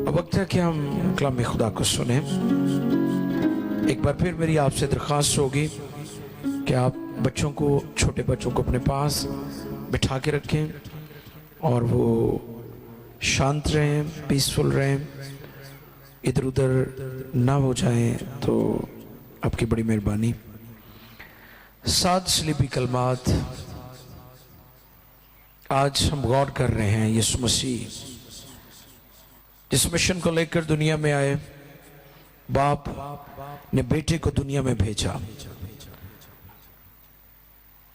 अब वक्त है कि हम कलाम खुदा को सुने। एक बार फिर मेरी आपसे दरख्वास्त होगी कि आप बच्चों को, छोटे बच्चों को अपने पास बिठा के रखें और वो शांत रहें, पीसफुल रहें, इधर उधर ना हो जाएं, तो आपकी बड़ी मेहरबानी। 7 सलीबी कलमात आज हम गौर कर रहे हैं। यीशु मसीह जिस मिशन को लेकर दुनिया में आए, बाप ने बेटे को दुनिया में भेजा।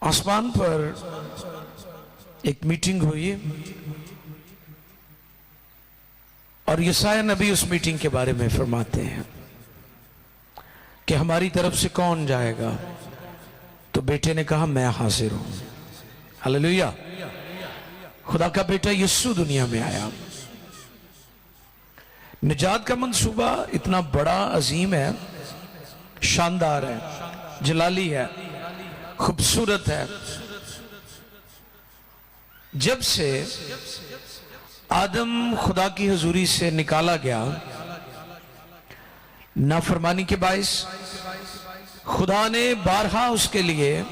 आसमान पर एक मीटिंग हुई और यशायाह नबी उस मीटिंग के बारे में फरमाते हैं कि हमारी तरफ से कौन जाएगा। तो बेटे ने कहा, मैं हाजिर हूं। हालेलुया। खुदा का बेटा यीशु दुनिया में आया। निजात का मंसूबा इतना बड़ा, अजीम है, शानदार है, जलाली है, खूबसूरत है। जब से आदम खुदा की हुजूरी से निकाला गया, नाफरमानी के बाइस खुदा ने बारहा उसके लिए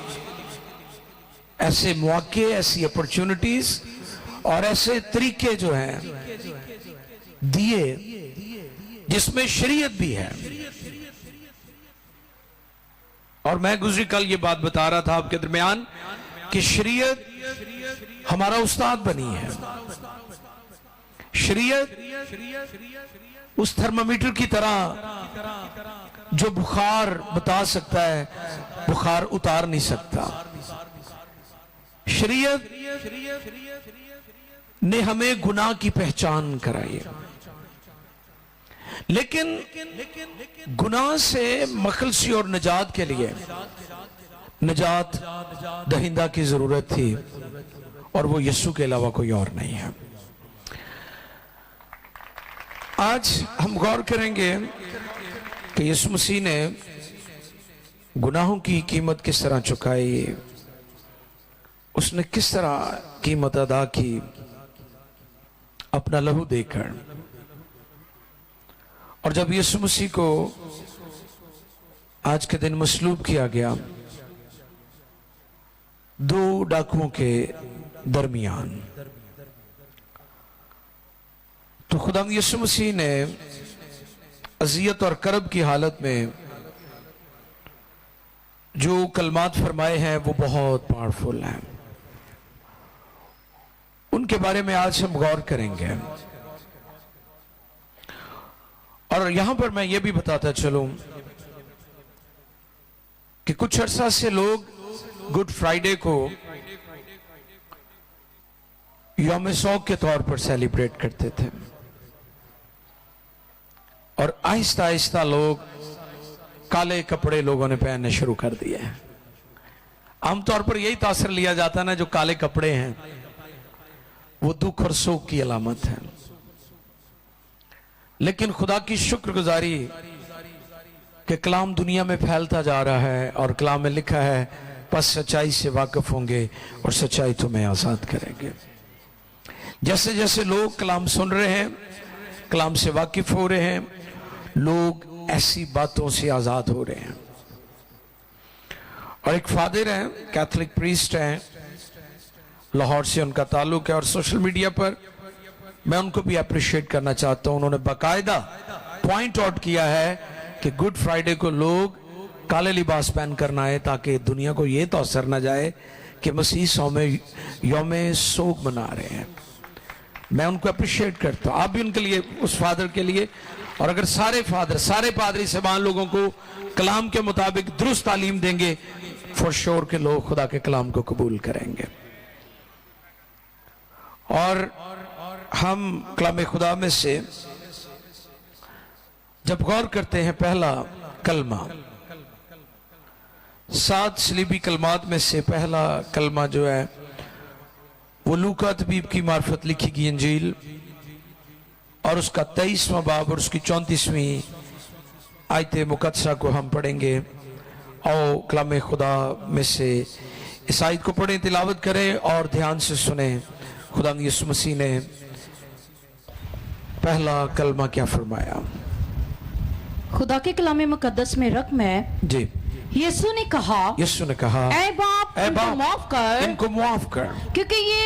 ऐसे मौके, ऐसी अपॉर्चुनिटीज और ऐसे तरीके जो हैं दिए जिसमें शरीयत भी है। और मैं गुज़री कल ये बात बता रहा था आपके दरमियान कि शरीयत हमारा उस्ताद बनी है। शरीयत उस थर्मामीटर की तरह जो बुखार बता सकता है, बुखार उतार नहीं सकता। शरीयत ने हमें गुनाह की पहचान कराई, लेकिन गुनाह से मखलसी और निजात के लिए निजात दहिंदा की जरूरत थी, और वो यीशु के अलावा कोई और नहीं है। आज हम गौर करेंगे कि यीशु मसीह ने गुनाहों की कीमत किस तरह चुकाई, उसने किस तरह कीमत अदा की अपना लहू देकर। और जब यीशु मसीह को आज के दिन मसलूब किया गया 2 डाकुओं के दरमियान, तो खुदा यीशु मसीह ने अजियत और करब की हालत में जो कलमात फरमाए हैं वो बहुत पावरफुल हैं। उनके बारे में आज हम गौर करेंगे। और यहां पर मैं ये भी बताता चलूं कि कुछ अरसा से लोग गुड फ्राइडे को यौम शौक के तौर पर सेलिब्रेट करते थे, और आहिस्ता आहिस्ता लोग काले कपड़े लोगों ने पहनने शुरू कर दिए हैं। आमतौर पर यही तासर लिया जाता है ना, जो काले कपड़े हैं वो दुख और शोक की अलामत है। लेकिन खुदा की शुक्रगुजारी कि कलाम दुनिया में फैलता जा रहा है, और कलाम में लिखा है, बस सच्चाई से वाकिफ होंगे और सच्चाई तुम्हें आजाद करेंगे। जैसे जैसे लोग कलाम सुन रहे हैं, कलाम से वाकिफ हो रहे हैं, लोग ऐसी बातों से आजाद हो रहे हैं। और एक फादर हैं, कैथोलिक प्रीस्ट हैं, लाहौर से उनका ताल्लुक है, और सोशल मीडिया पर मैं उनको भी अप्रिशिएट करना चाहता हूं। उन्होंने बाकायदा पॉइंट आउट किया है कि गुड फ्राइडे को लोग काले लिबास पहन कर ना आए, ताकि दुनिया को यह तो असर ना जाए कि मसीह यौम सोग मना रहे हैं। मैं उनको अप्रिशिएट करता हूं। आप भी उनके लिए, उस फादर के लिए, और अगर सारे फादर, सारे पादरी साहबान लोगों को कलाम के मुताबिक दुरुस्त तालीम देंगे, फॉर श्योर के लोग खुदा के कलाम को कबूल करेंगे। और हम कलाम खुदा में से जब गौर करते हैं, पहला कलमा, 7 सलीबी कलमात में से पहला कलमा जो है वो लूका तबीब की मार्फत लिखी गई इंजील, और उसका 23वां बाब और उसकी 34वीं आयत मुकद्दसा को हम पढ़ेंगे। आओ कलाम खुदा में से इस आयत को पढ़ें, तिलावत करें और ध्यान से सुने। खुदा यीशु मसीह ने पहला कलमा क्या फरमाया? खुदा के कलाम मुकद्दस में रकम है, जी, यीशु ने कहा, यीशु ने कहा, ऐ बाप, ऐ इनको बाप, माफ कर, इनको माफ कर, क्योंकि ये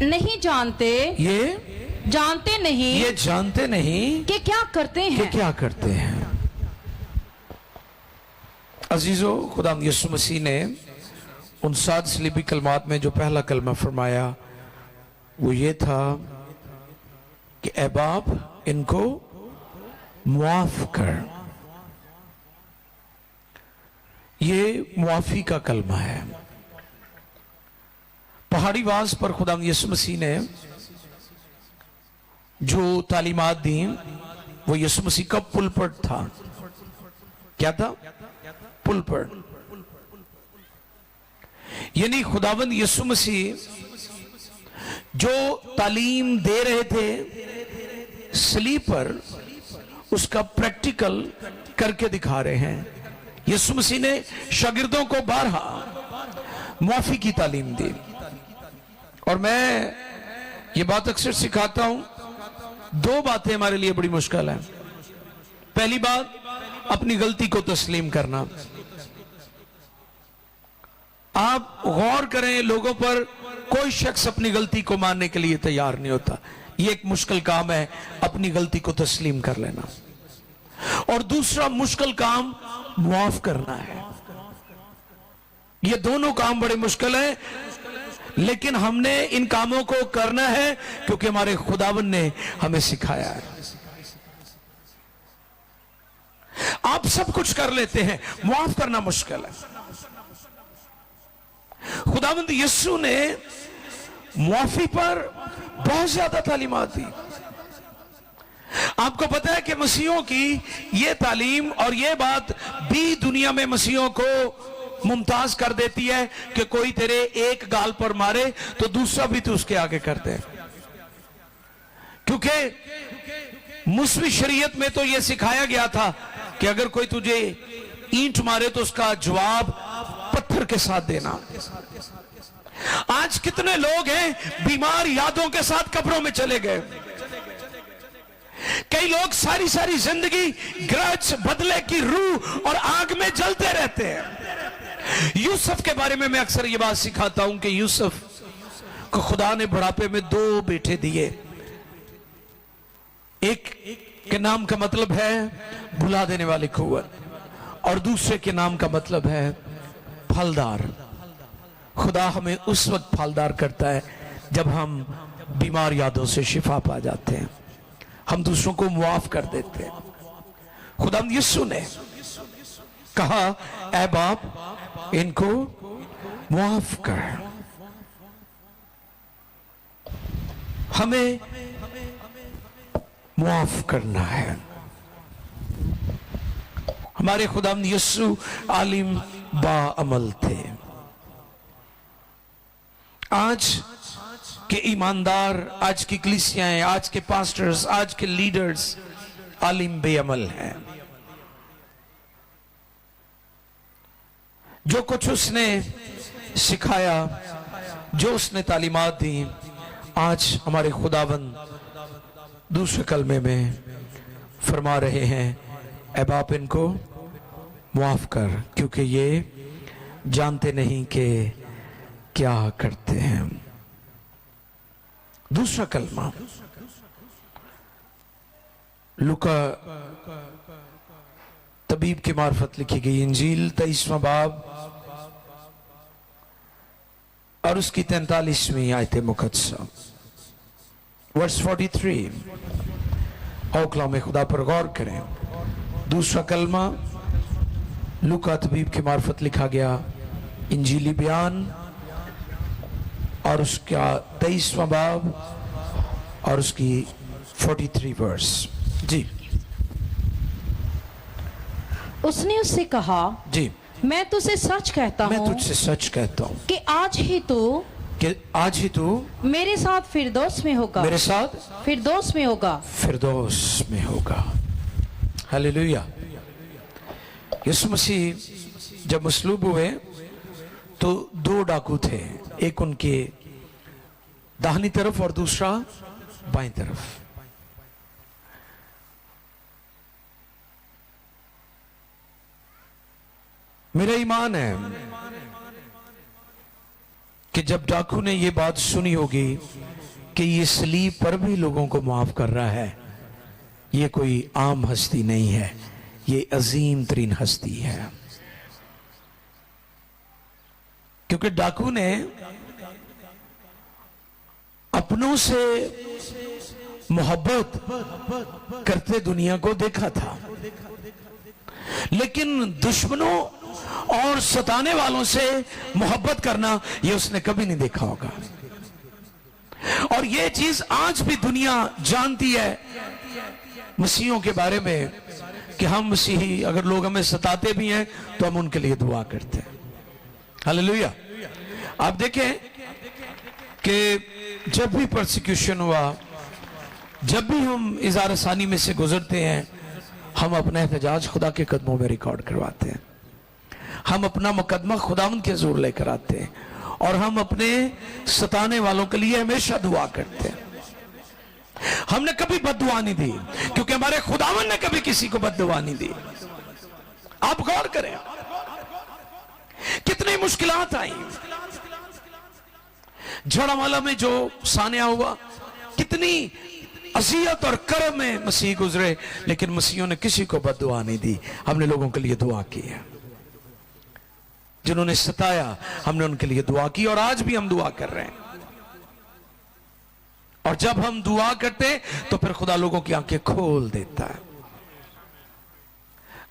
नहीं जानते, ये जानते नहीं कि क्या करते कि हैं। क्या करते हैं। अजीजों, खुदा यीशु मसीह ने उन 7 सलीबी कलमात में जो पहला कलमा फरमाया वो ये था कि ऐ बाप, इनको मुआफ कर। ये मुआफी का कलमा है। पहाड़ी वास पर खुदा यीशु मसीह ने जो तालीमात दी वो यीशु मसीह का पुलपट था। क्या था? पुलपट। यानी खुदावंद यीशु मसीह जो तालीम दे रहे थे सलीब पर, उसका प्रैक्टिकल करके दिखा रहे हैं। यीशु मसीह ने शागिर्दों को बारहा मुआफी की तालीम दी। और मैं ये बात अक्सर सिखाता हूं, 2 बातें हमारे लिए बड़ी मुश्किल है। पहली बात, अपनी गलती को तस्लीम करना। आप गौर करें, लोगों पर कोई शख्स अपनी गलती को मानने के लिए तैयार नहीं होता। ये एक मुश्किल काम है, अपनी गलती को तस्लीम कर लेना। और दूसरा मुश्किल काम मुआफ करना है। ये दोनों काम बड़े मुश्किल हैं, लेकिन हमने इन कामों को करना है क्योंकि हमारे खुदावंद ने हमें सिखाया है। आप सब कुछ कर लेते हैं, मुआफ करना मुश्किल है। खुदावंद यीशु ने मुआफी पर बहुत ज्यादा तालीमात दी। आपको पता है कि मसीहों की यह तालीम और यह बात भी दुनिया में मसीहों को मुमताज कर देती है कि कोई तेरे एक गाल पर मारे तो दूसरा भी तू उसके आगे कर दे। क्योंकि मुस्लिम शरीयत में तो यह सिखाया गया था कि अगर कोई तुझे ईंट मारे तो उसका जवाब पत्थर के साथ देना। आज कितने लोग हैं बीमार यादों के साथ कब्रों में चले गए। कई लोग सारी सारी जिंदगी ग्रज, बदले की रूह और आग में जलते रहते हैं। यूसुफ के बारे में मैं अक्सर ये बात सिखाता हूं कि यूसुफ को खुदा ने बुढ़ापे में 2 बेटे दिए। एक के नाम का मतलब है भुला देने वाली कुव्वत, और दूसरे के नाम का मतलब है फलदार। खुदा हमें उस वक्त फलदार करता है जब हम बीमार यादों से शिफा पा जाते हैं, हम दूसरों को मुआफ कर देते हैं। खुदा यीशु ने कहा, ऐ बाप, इनको मुआफ कर। हमें मुआफ करना है। हमारे खुदा यीशु आलिम बाअमल थे। आज के ईमानदार, आज की कलीसियाएं, आज के पास्टर्स, आज के लीडर्स आलिम बेअमल हैं। जो कुछ उसने सिखाया, जो उसने तालीमात दी, आज हमारे खुदावंद दूसरे कलमे में फरमा रहे हैं, ऐ बाप, इनको मुआफ कर, क्योंकि ये जानते नहीं कि क्या करते हैं। दूसरा कलमा लूका तबीब की मार्फत लिखी गई इंजील 23वां बाब और उसकी 43वीं आयत मुकद्दसा, वर्स 43। आओ कलाम खुदा पर गौर करें। दूसरा कलमा लूका तबीब की मार्फत लिखा गया इंजीली बयान और उसका 23वां बाब और उसकी 43 वर्स। जी। उसने उससे कहा, जी, मैं तुझसे सच कहता हूँ, मैं तुझसे सच कहता हूँ कि आज ही तू मेरे साथ फिरदौस में होगा, मेरे साथ फिरदौस में होगा, फिरदौस में होगा। हालेलुया। यीशु मसीह जब मसलूब हुए तो 2 डाकू थे, एक उनके दाहिनी तरफ और दूसरा बाईं तरफ। मेरा ईमान है कि जब डाकू ने यह बात सुनी होगी कि ये सलीब पर भी लोगों को माफ कर रहा है, ये कोई आम हस्ती नहीं है, ये अजीम तरीन हस्ती है। क्योंकि डाकू ने अपनों से मोहब्बत करते दुनिया को देखा था, लेकिन दुश्मनों और सताने वालों से मोहब्बत करना ये उसने कभी नहीं देखा होगा। और ये चीज आज भी दुनिया जानती है मसीहों के बारे में कि हम मसीही, अगर लोग हमें सताते भी हैं तो हम उनके लिए दुआ करते हैं। हालेलुया। आप देखें कि जब भी परसिक्यूशन हुआ, जब भी हम इज़ार सानी में से गुजरते हैं, हम अपना एहतजाज खुदा के कदमों में रिकॉर्ड करवाते हैं, हम अपना मुकदमा खुदावंद के ज़ोर लेकर आते हैं, और हम अपने सताने वालों के लिए हमेशा दुआ करते हैं। हमने कभी बद्दुआ नहीं दी, क्योंकि हमारे खुदावंद ने कभी किसी को बद्दुआ नहीं दी। आप गौर करें कितनी मुश्किलात आई, झड़ावाला में जो सानिया हुआ, कितनी असियत और कर्म में मसीह गुजरे, लेकिन मसीहों ने किसी को बद्दुआ नहीं दी। हमने लोगों के लिए दुआ की है, जिन्होंने सताया हमने उनके लिए दुआ की, और आज भी हम दुआ कर रहे हैं। और जब हम दुआ करते तो फिर खुदा लोगों की आंखें खोल देता है।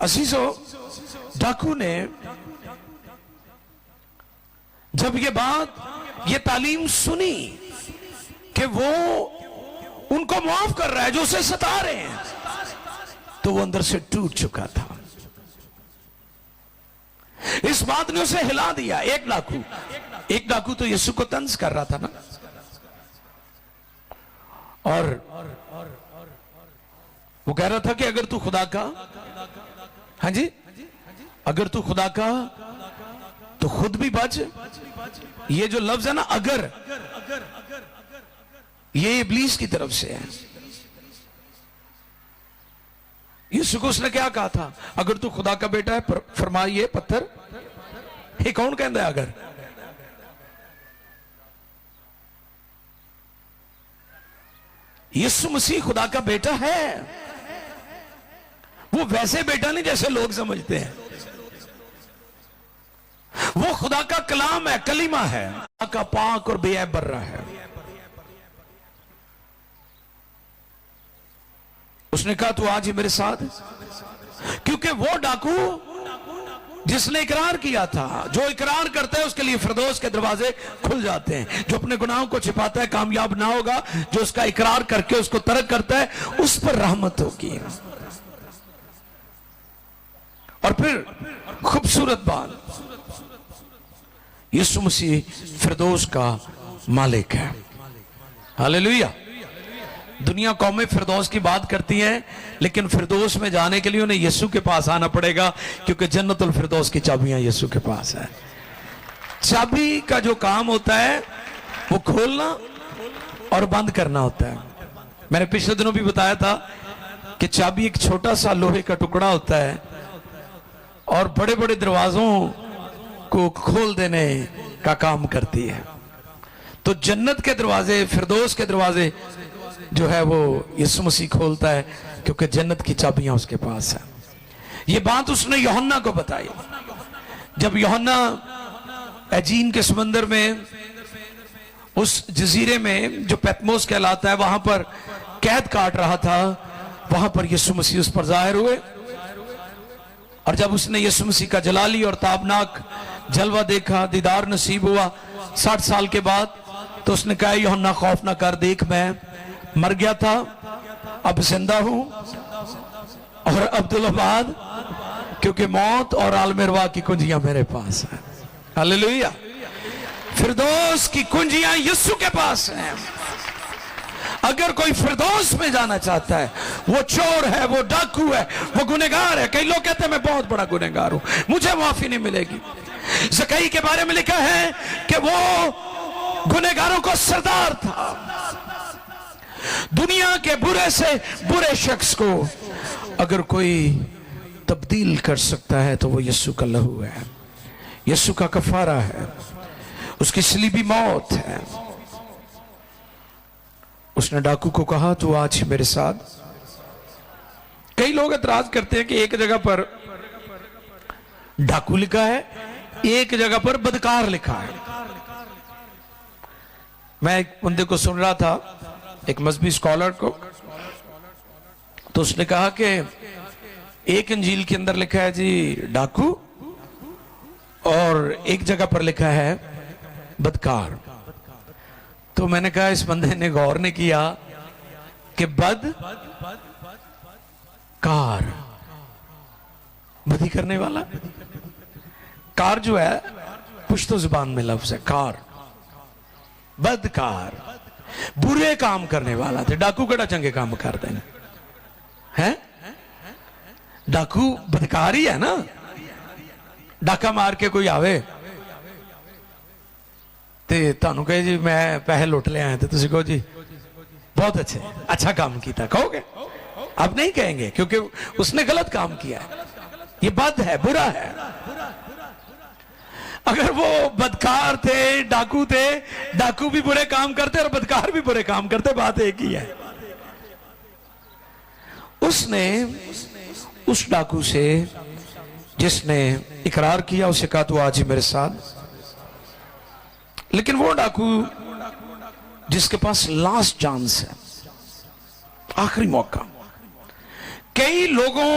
अजीजों, डाकू ने जब ये बात, ये तालीम सुनी कि वो उनको माफ कर रहा है जो उसे सता रहे हैं, तो वो अंदर से टूट चुका था। इस बात ने उसे हिला दिया। एक डाकू तो यीशु को तंज कर रहा था ना, और वो कह रहा था कि अगर तू खुदा का, हाँ जी, अगर तू खुदा का तो खुद भी बच। ये जो लफ्ज है ना अगर, ये इब्लीस की तरफ से है। यीशु को उसने क्या कहा था? अगर तू खुदा का बेटा है फरमा ये पत्थर, ये कौन कहता है अगर? यीशु मसीह खुदा का बेटा है। वो वैसे बेटा नहीं जैसे लोग समझते हैं, वो खुदा का कलाम है, कलीमा है, का पाक और बेऐब बर्रा है। उसने कहा तू आज ही मेरे साथ, क्योंकि वो डाकू जिसने इकरार किया था, जो इकरार करता है उसके लिए फिरदौस के दरवाजे खुल जाते हैं। जो अपने गुनाहों को छिपाता है कामयाब ना होगा, जो उसका इकरार करके उसको तर्क करता है उस पर रहमत होगी। और फिर खूबसूरत बात, यीशु मसीह फिरदौस का मालिक है। हालेलुया। दुनिया कौमें फिरदौस की बात करती हैं, लेकिन फिरदौस में जाने के लिए उन्हें यीशु के पास आना पड़ेगा, क्योंकि जन्नतुल फिरदौस की चाबियां यीशु के पास है। चाबी का जो काम होता है वो खोलना और बंद करना होता है। मैंने पिछले दिनों भी बताया था कि चाबी एक छोटा सा लोहे का टुकड़ा होता है और बड़े बड़े दरवाजों को खोल देने का काम करती है। तो जन्नत के दरवाजे, फिरदौस के दरवाजे जो है वो यीशु मसीह खोलता है, क्योंकि जन्नत की चाबियां उसके पास है। ये बात उसने यूहन्ना को बताई। जब यूहन्ना एजीन के समंदर में, उस जजीरे में जो पैतमोस कहलाता है, वहां पर कैद काट रहा था, वहां पर यीशु मसीह उस पर जाहिर हुए। और जब उसने यीशु मसीह का जलाली और ताबनाक जलवा देखा, दीदार नसीब हुआ 60 साल के बाद, तो उसने कहा यूहन्ना खौफ ना कर, देख मैं मर गया था, अब जिंदा हूं, और अब्दुल्लाबाद, क्योंकि मौत और आलमेरवा की कुंजियां मेरे पास हैं। हालेलुया। फिरदौस की कुंजियां यीशु के पास हैं। अगर कोई फिरदौस में जाना चाहता है, वो चोर है, वो डाकू है, वो गुनहगार है। कई लोग कहते हैं मैं बहुत बड़ा गुनहगार हूं, मुझे माफी नहीं मिलेगी। ज़कई के बारे में लिखा है कि वो गुनहगारों को सरदार था। दुनिया के बुरे से बुरे शख्स को अगर कोई तब्दील कर सकता है तो वो यीशु का लहू है। यीशु का कफारा है, उसकी सलीबी मौत है। उसने डाकू को कहा तू आज मेरे साथ। कई लोग एतराज करते हैं कि एक जगह पर डाकू लिखा है, एक जगह पर बदकार लिखा है। मैं एक बंदे को सुन रहा था, एक मजहबी स्कॉलर को, तो उसने कहा कि एक इंजील के अंदर लिखा है जी डाकू, और एक जगह पर लिखा है बदकार। तो मैंने कहा, इस बंदे ने गौर नहीं किया कि कार, बदी करने वाला। कार जो है पुश्तो जुबान में लफ्ज है कार, बदकार, बुरे काम करने वाला थे। डाकू कड़ा चंगे काम करते हैं, डाकू बदकार ही है ना। डाका मार के कोई आवे ते तानू कहे जी मैं पैसे लुट ले आए, तो तुसी कहो जी बहुत अच्छे, अच्छा काम किया, कहोगे? आप नहीं कहेंगे, क्योंकि उसने गलत काम किया है, ये बद है, बुरा है। अगर वो बदकार थे, डाकू थे, डाकू भी बुरे काम करते और बदकार भी बुरे काम करते, बात एक ही है। उसने उस डाकू से जिसने इकरार किया, उसे कहा तू आज ही मेरे साथ। लेकिन वो डाकू जिसके पास लास्ट चांस है, आखिरी मौका, कई लोगों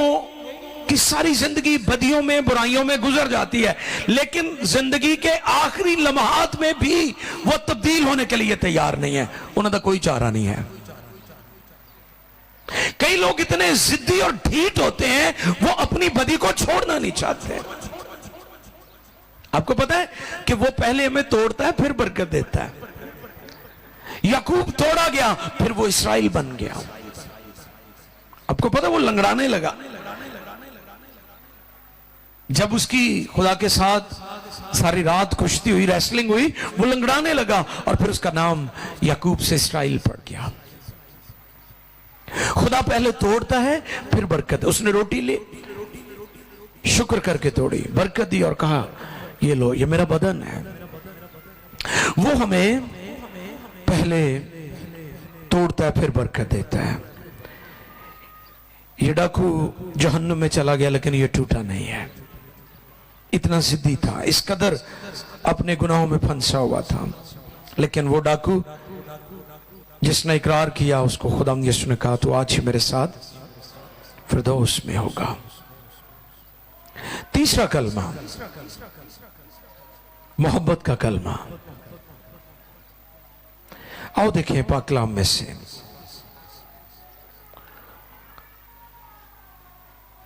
की सारी जिंदगी बदियों में, बुराइयों में गुजर जाती है, लेकिन जिंदगी के आखिरी लम्हात में भी वो तब्दील होने के लिए तैयार नहीं है, उन्होंने कोई चारा नहीं है। कई लोग इतने जिद्दी और ढीठ होते हैं, वो अपनी बदी को छोड़ना नहीं चाहते। आपको पता है कि वो पहले हमें तोड़ता है, फिर बरकत देता है। याकूब तोड़ा गया, फिर वो इस्राइल बन गया। आपको पता है वो लंगड़ाने लगा, जब उसकी खुदा के साथ सारी रात कुश्ती हुई, रेसलिंग हुई, वो लंगड़ाने लगा और फिर उसका नाम याकूब से इस्राइल पड़ गया। खुदा पहले तोड़ता है, फिर बरकत। उसने रोटी ली, शुक्र करके तोड़ी, बरकत दी और कहा ये लो, ये मेरा बदन है। वो हमें पहले तोड़ता है, फिर बरकत देता है। ये डाकू जहन्नुम में चला गया, लेकिन ये टूटा नहीं है। इतना जिद्दी था, इस कदर अपने गुनाहों में फंसा हुआ था। लेकिन वो डाकू जिसने इकरार किया, उसको खुदावंद यीशु ने कहा तू आज ही मेरे साथ फिरदौस में होगा। तीसरा कलमा, मोहब्बत का कलमा। आओ देखें पाक कलाम में से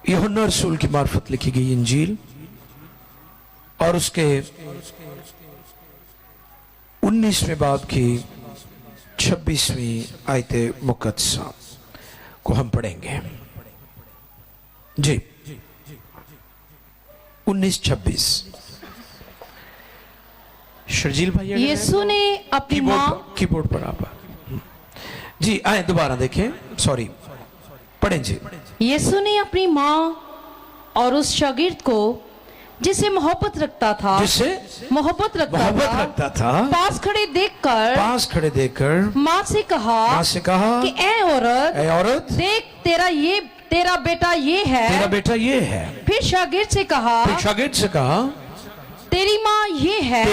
यूहन्ना रसूल की मार्फत लिखी गई इंजील और उसके 19वें बाब की 26वीं आयते मुकद्दसा को हम पढ़ेंगे जी। 19-26 शर्जील भाई, यीशु ने अपनी माँ, कीबोर्ड पर आप जी आए, दोबारा देखें, सॉरी पढ़ें जी। यीशु ने अपनी माँ और उस शागिर्द को जिसे मोहब्बत रखता था, मोहब्बत रखता था, पास खड़े देखकर माँ से कहा कि ऐ औरत, देख तेरा बेटा ये है। फिर शागिर्द से कहा तेरी माँ ये है।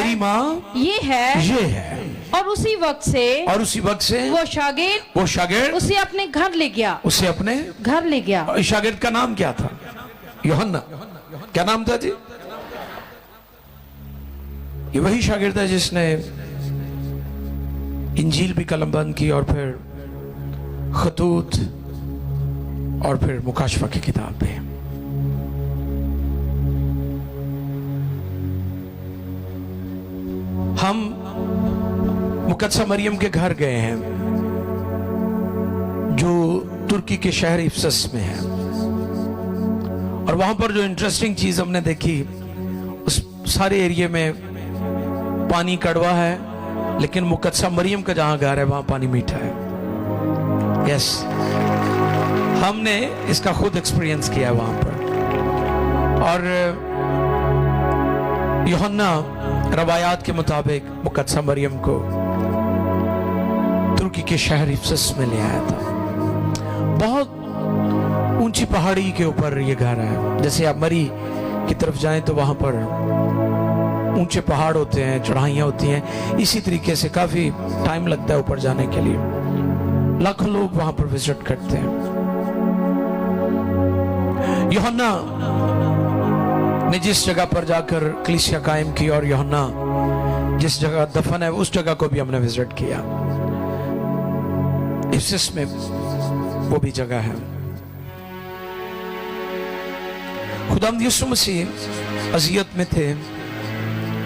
और उसी वक्त से वो शागिर्द उसे अपने घर ले गया। शागिर्द का नाम क्या था? यूहन्ना। क्या नाम था जी? ये वही शागिर्द है जिसने इंजील भी कलमबंद की और फिर खतूत और फिर मुकाशफा की किताब पे। हम मुकद्दसा मरियम के घर गए हैं जो तुर्की के शहर इफ्सस में है, और वहां पर जो इंटरेस्टिंग चीज हमने देखी, उस सारे एरिया में पानी कड़वा है, लेकिन मुकद्दसा मरियम का जहां घर है वहां पानी मीठा है। यस, हमने इसका खुद एक्सपीरियंस किया है वहां पर। और यूहन्ना रवायात के मुताबिक मुकद्दसा मरियम को तुर्की के शहर इफिसस में ले आया था। बहुत ऊंची पहाड़ी के ऊपर ये घर है। जैसे आप मरी की तरफ जाएं तो वहां पर ऊंचे पहाड़ होते हैं, चढ़ाइयां होती हैं। इसी तरीके से काफी टाइम लगता है ऊपर जाने के लिए। लाखों लोग वहां पर विजिट करते हैं। यूहन्ना ने जिस जगह पर जाकर कलीसिया कायम की और यूहन्ना जिस जगह दफन है उस जगह को भी हमने विजिट किया। इफिसस में वो भी जगह है। खुदावंद यीशु मसीह अज़ियत में थे,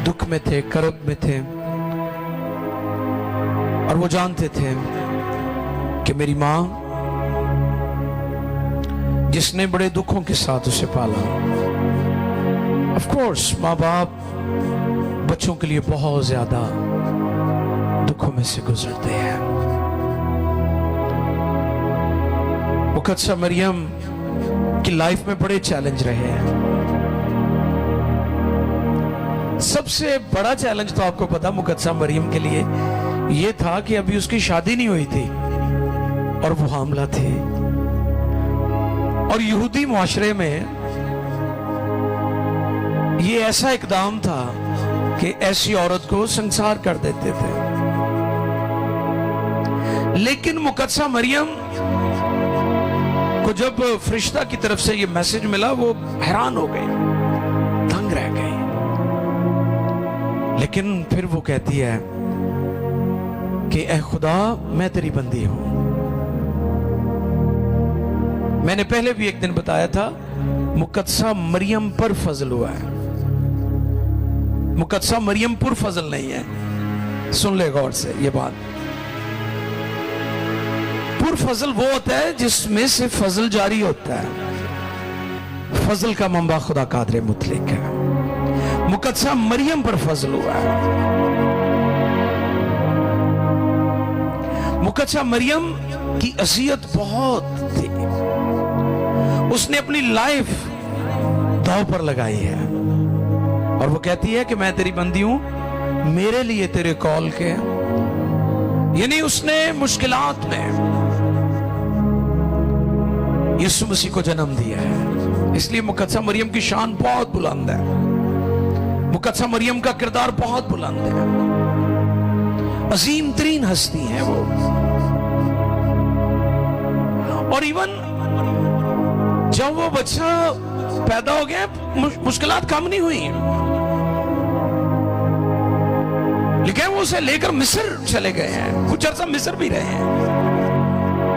दुख में थे, करब में थे, और वो जानते थे कि मेरी मां जिसने बड़े दुखों के साथ उसे पाला। ऑफ कोर्स माँ बाप बच्चों के लिए बहुत ज्यादा दुखों में से गुजरते हैं। मुकद्दसा मरियम की लाइफ में बड़े चैलेंज रहे हैं। सबसे बड़ा चैलेंज तो आपको पता मुकद्दसा मरियम के लिए यह था कि अभी उसकी शादी नहीं हुई थी और वो हामला थी। और यहूदी मुआशरे में ये ऐसा इकदाम था कि ऐसी औरत को संसार कर देते थे। लेकिन मुकद्दसा मरियम को जब फरिश्ता की तरफ से ये मैसेज मिला वो हैरान हो गई, दंग रह गई। लेकिन फिर वो कहती है कि ऐ खुदा मैं तेरी बंदी हूं। मैंने पहले भी एक दिन बताया था मुकद्दसा मरियम पर फजल हुआ है, मुकद्दसा मरियम पर फजल नहीं है। सुन ले गौर से ये बात। पुर फजल वो होता है जिसमें से फजल जारी होता है। फजल का मंबा खुदा कादर मुतलक है। मुकद्दसा मरियम पर फजल हुआ है। मुकद्दसा मरियम की अज़ियत बहुत थी। उसने अपनी लाइफ दांव पर लगाई है और वो कहती है कि मैं तेरी बंदी हूं, मेरे लिए तेरे कॉल के। यानी उसने मुश्किलात में यीशु मसीह को जन्म दिया है। इसलिए मुकद्दसा मरियम की शान बहुत बुलंद है। मुकद्दसा मरियम का किरदार बहुत बुलंद है। अजीम तरीन हस्ती है वो। और इवन जब वो बच्चा पैदा हो गया मुश्किलात कम नहीं हुई, लेकिन वो उसे लेकर मिस्र चले गए हैं। कुछ अर्सा मिस्र भी रहे हैं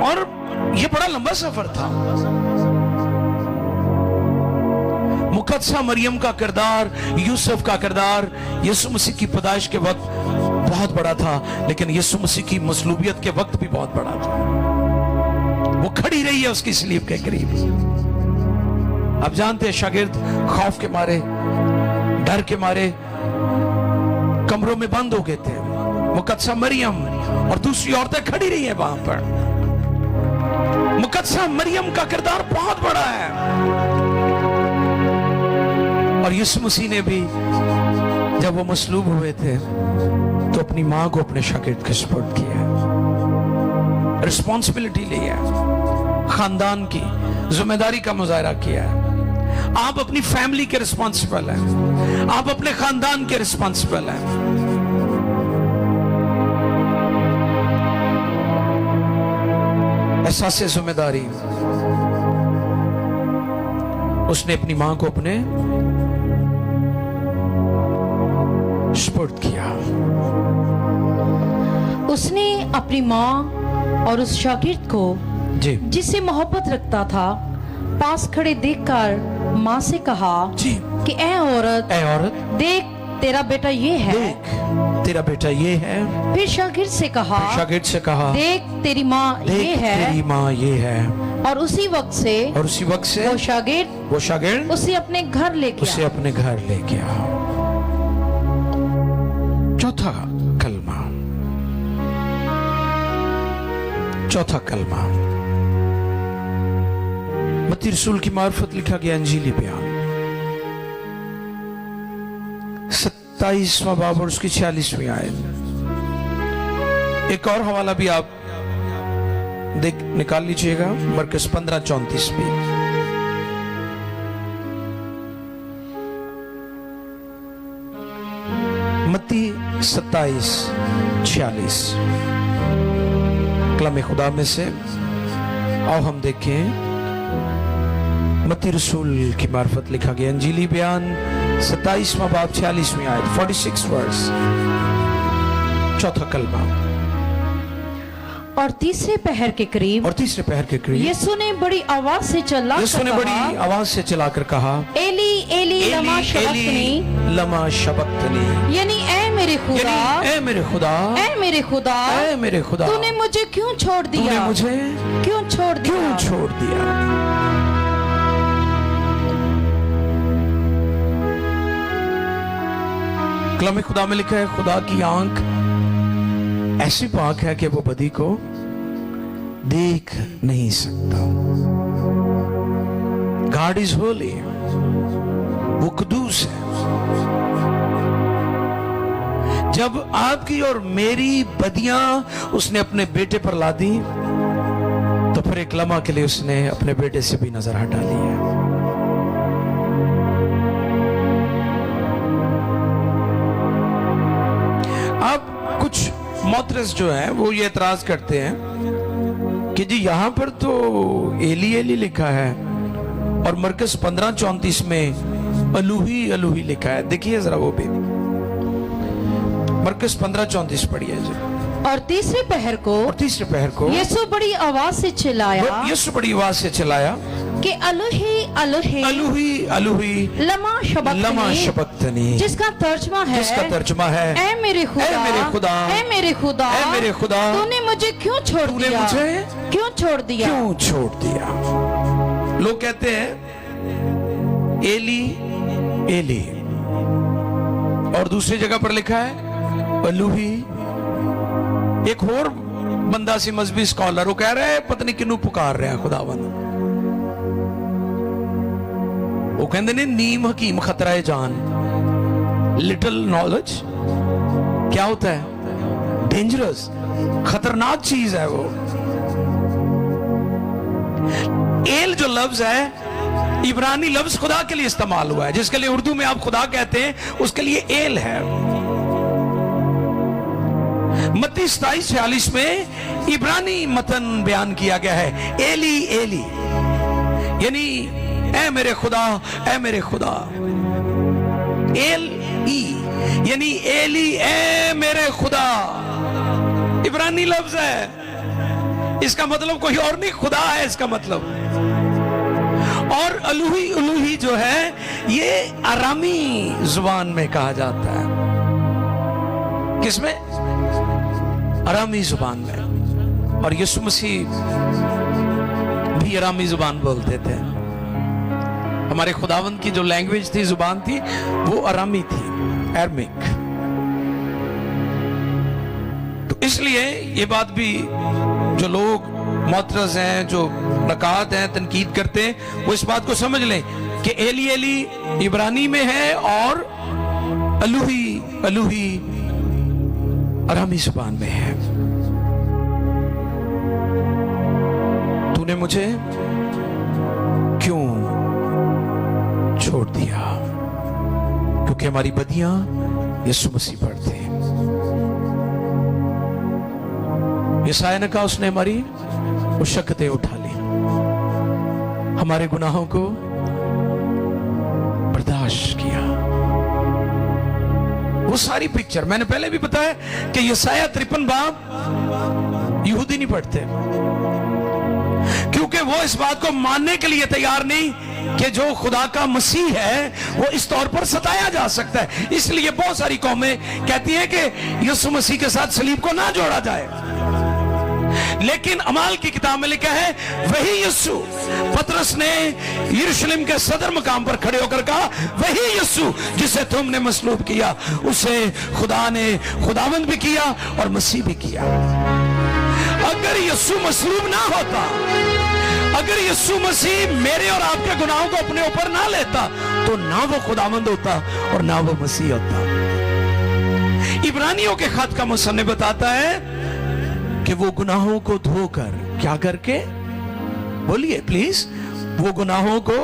और ये बड़ा लंबा सफर था। मुकद्दसा मरियम का किरदार, यूसुफ का किरदार यीशु मसीह की पैदाइश के वक्त बहुत बड़ा था, लेकिन यीशु मसीह की मसलूबियत के वक्त भी बहुत बड़ा था। वो खड़ी रही है उसकी सलीब के करीब। आप जानते हैं शागिर्द खौफ के मारे, डर के मारे कमरों में बंद हो गए थे। मुकद्दसा मरियम और दूसरी औरतें खड़ी रही है वहां पर। मुकद्दसा मरियम का किरदार बहुत बड़ा है। और यीशु मसीह ने भी जब वो मसलूब हुए थे तो अपनी मां को अपने शागिर्द के सुपुर्द किया, रिस्पॉन्सिबिलिटी ली है, खानदान की जिम्मेदारी का मुजाहरा किया है। आप अपनी फैमिली के रिस्पॉन्सिबल हैं, आप अपने खानदान के रिस्पॉन्सिबल हैं। एहसास जिम्मेदारी उसने अपनी मां को अपने सुपुर्द किया। उसने अपनी मां और उस शागिर्द को जी जिससे मोहब्बत रखता था पास खड़े देखकर मां से कहा जी कि ऐ औरत देख तेरा बेटा ये है। देख तेरा बेटा ये है। फिर शागिर्द से कहा देख तेरी माँ ये है। तेरी माँ ये है। और उसी वक्त से वो शागिर्द उसे अपने घर ले गया। चौथा कलमा मत्ती रसूल की मार्फत लिखा गया अंजीली बयान। 27वां बाब और उसकी 46वीं आयत। एक और हवाला भी आप देख निकाल लीजिएगा, मरकस 15:34 भी। मत्ती 27:46 कलाम खुदा में से आओ हम देखें। मत्ती रसूल की मार्फत लिखा गया अंजीली बयान 27वां बाब 46वीं आयत, 46 वर्स, चौथा कलमा। और तीसरे पहर के करीब यीशु ने बड़ी आवाज से चिल्लाकर कहा, एली एली लमा शबक्तनी, यानी ऐ मेरे खुदा ऐ मेरे खुदा तूने मुझे क्यों छोड़ दिया। कलाम खुदा में लिखा है, खुदा की आंख ऐसी पाक है कि वो बदी को देख नहीं सकता। गॉड इज होली, वो कुदूस है। जब आपकी और मेरी बदियां उसने अपने बेटे पर ला दी, तो फिर एक लम्हा के लिए उसने अपने बेटे से भी नजर हटा ली है। अब कुछ मोतरस जो है वो ये एतराज करते हैं कि जी यहां पर तो एली एली लिखा है और मरकस 15:34 में अलूही अलूही लिखा है। देखिए जरा वो भी मरकस 15:34 पढ़िए जी। और तीसरे पहर को यीशु बड़ी आवाज से चिल्लाया कि अलूही अलूही अलूही लमा शबक्तनी, जिसका तर्जमा है ऐ मेरे खुदा तूने मुझे क्यों छोड़ दिया। लोग कहते हैं एली एली, और दूसरी जगह पर लिखा है अलूही। एक और बंदा सी मजहबी स्कॉलर वो कह रहा है पत्नी किनू पुकार रहे हैं खुदावन। वो कहते ने नीम हकीम खतरा जान, लिटिल नॉलेज क्या होता है, डेंजरस, खतरनाक चीज है वो। एल जो लफ्ज है इब्रानी लफ्ज खुदा के लिए इस्तेमाल हुआ है, जिसके लिए उर्दू में आप खुदा कहते हैं उसके लिए एल है। मत्ती 27:46 में इब्रानी मतन बयान किया गया है एली एली, यानी ऐ मेरे खुदा एल ई, यानी एली ऐ मेरे खुदा। इब्रानी लफ्ज है, इसका मतलब कोई और नहीं, खुदा है इसका मतलब। और अलूही अलूही जो है ये अरामी जुबान में कहा जाता है। किसमें? अरामी जुबान में। और यीशु मसीह भी अरामी जुबान बोलते थे। हमारे खुदावंद की जो लैंग्वेज थी, जुबान थी, वो अरामी थी, अरमिक। तो इसलिए ये बात भी जो लोग मोतरज हैं, जो नकात हैं, तनकीद करते हैं, वो इस बात को समझ लें कि एली एली इब्रानी में है और अलूही अलूही अरामी जुबान में है। तूने मुझे क्यों छोड़ दिया, क्योंकि हमारी बदियां यीशु मसीह पर थे। यशायाह ने कहा उसने हमारी मुशक्कतें उठा ली, हमारे गुनाहों को बर्दाश्त किया। वो सारी पिक्चर मैंने पहले भी बताया कि यशायाह 53 बाब यहूदी नहीं पढ़ते, क्योंकि वो इस बात को मानने के लिए तैयार नहीं कि जो खुदा का मसीह है वो इस तौर पर सताया जा सकता है। इसलिए बहुत सारी कौमें कहती हैं कि यीशु मसीह के साथ सलीब को ना जोड़ा जाए। लेकिन अमाल की किताब में लिखा है वही यीशु, पतरस ने यरूशलेम के सदर मकाम पर खड़े होकर कहा वही यीशु जिसे तुमने मसलूब किया, उसे खुदा ने खुदावंद भी किया और मसीह भी किया। अगर यीशु मसलूब ना होता, अगर यीशु मसीह मेरे और आपके गुनाहों को अपने ऊपर ना लेता, तो ना वो खुदावंद होता और ना वो मसीह होता। इब्रानियों के खत का मुसन्निफ बताता है कि वो गुनाहों को धोकर, क्या करके, बोलिए प्लीज, वो गुनाहों को